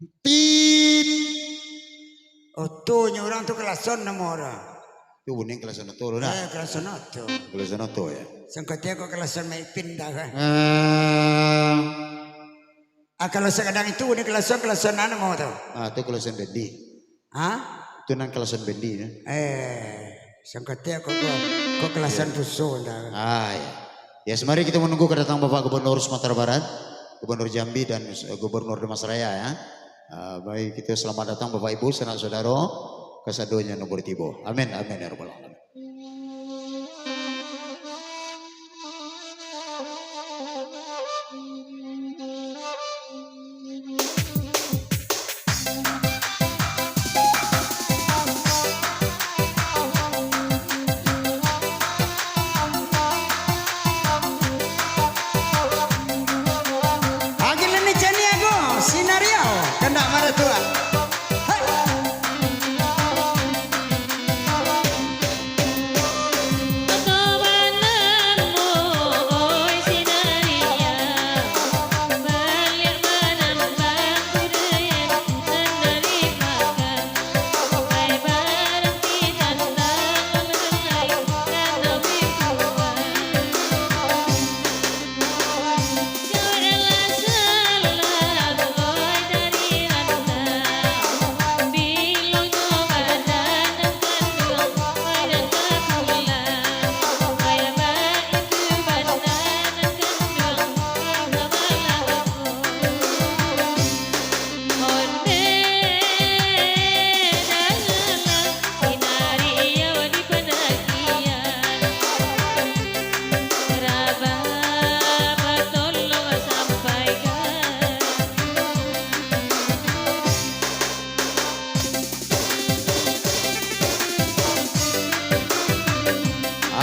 Tit. Oh tuh orang tuh kelason nama orang. Itu buning kelasan itu loh nah. Kelason itu. Kelasan itu ya. Sangkatnya kok kelason may pindah kan. Kalau sekadang itu udah kelason mana mau tuh? Itu kelasan bendi. Hah? Itu nang kelasan bendi ya. Sangkatnya kok kelasan rusuh dah. Ya. Ya semari kita menunggu kedatangan Bapak Gubernur Sumatera Barat, Gubernur Jambi dan Gubernur Dimas Raya ya. Baik kita selamat datang Bapak Ibu sanak saudara kesadonya nomor tibo. Amin amin ya rabbal alamin.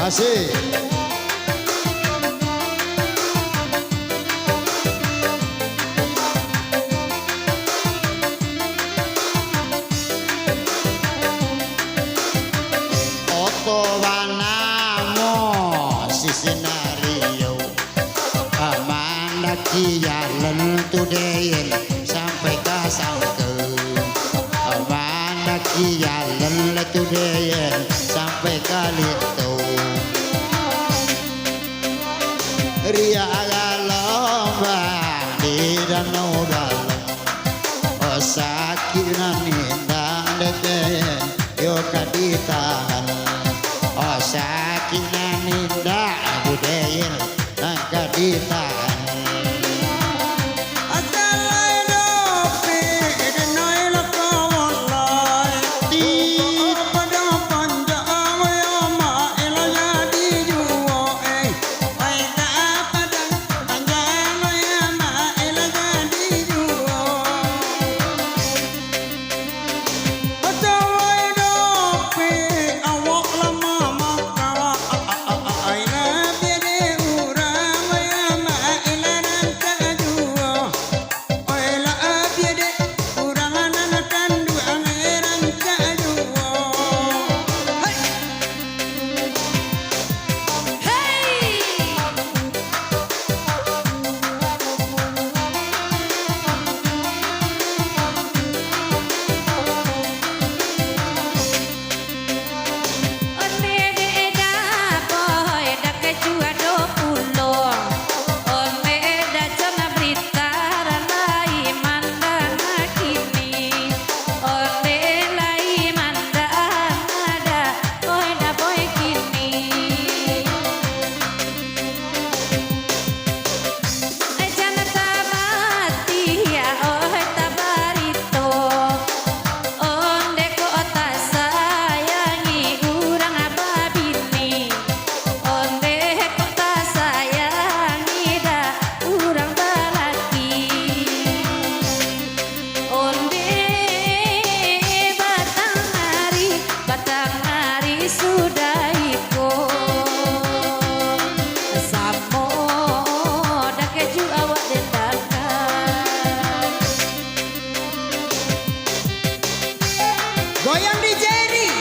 Asik. Oto wanamo sisinario amandaki jalan tudein sampai ke sangke amandaki jalan tudein sampai ke litu Ria lomba di danau dalam sakina ninda deten yo kaditahan sakina ninda budayin nang kaditahan Goyang DJ nih.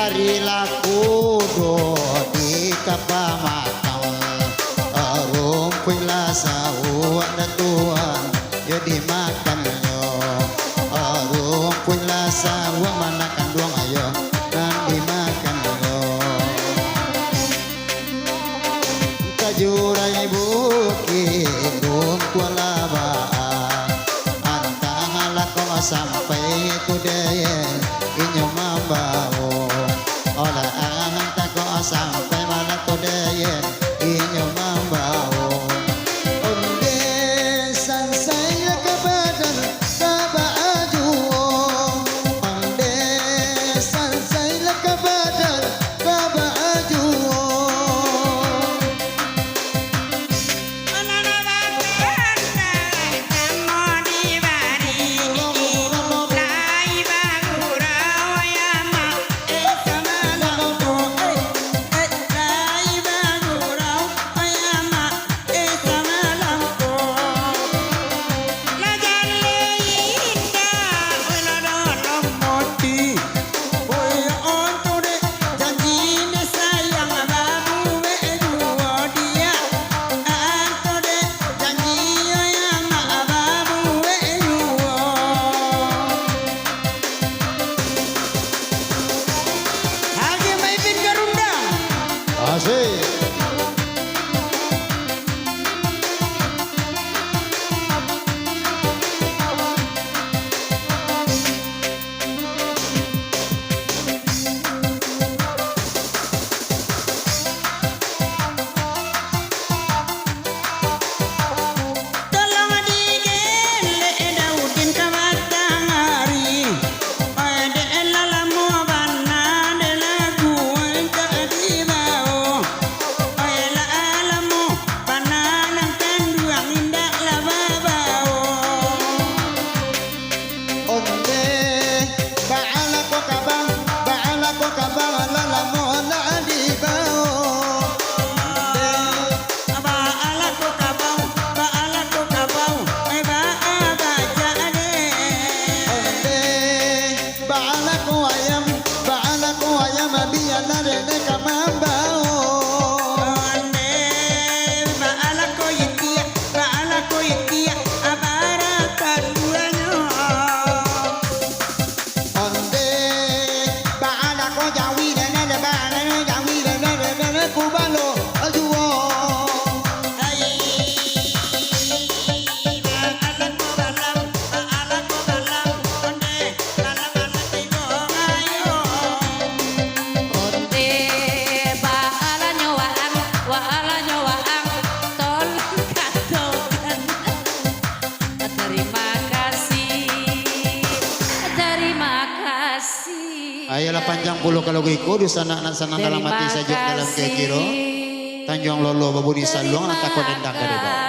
dari laku do di kapamatau rumpuilah sawa dan tuan yo dimakan yo rumpuilah sawa manakan duang ayo dan dimakan yo kajurai bukit rumpuilah baan antahala ko sampai itu deh inyo mambao ola anta ko sampai mana to deh inyo mambao onde sansai kabadan kabaju onde sansai kabadan kabaju Asik. Ayolah panjang puluh kalau giku di sana dalam hati saja dalam kekiro. Tanjung lolo babudi saluang nak takut endang dari bawah.